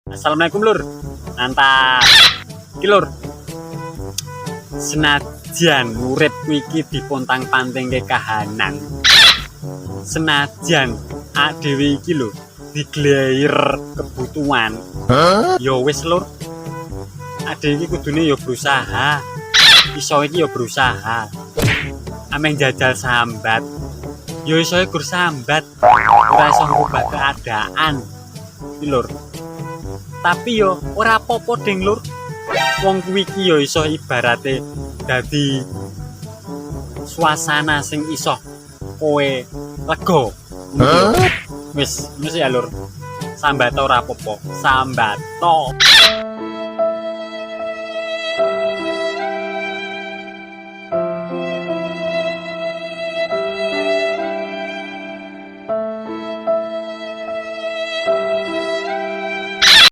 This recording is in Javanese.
Assalamualaikum lur. Mantap. Iki lur. Senajan urip iki dipontang-pantingke kahanan. Senajan dhewe iki lho diglair kebutuhan. Ya wis lur. Ade iki kudune ya berusaha. Iso iki ya berusaha. Ameng jajal sambat. Ya iso gur sambat. Ora iso ngubah keadaan. Iki lur. Tapi yo ora apa-apa ding lur. Wong kuwi iki yo iso ibarate dadi suasana sing iso kowe lega. Wis ya lur. Sambat ora apa-apa. Sambat tok.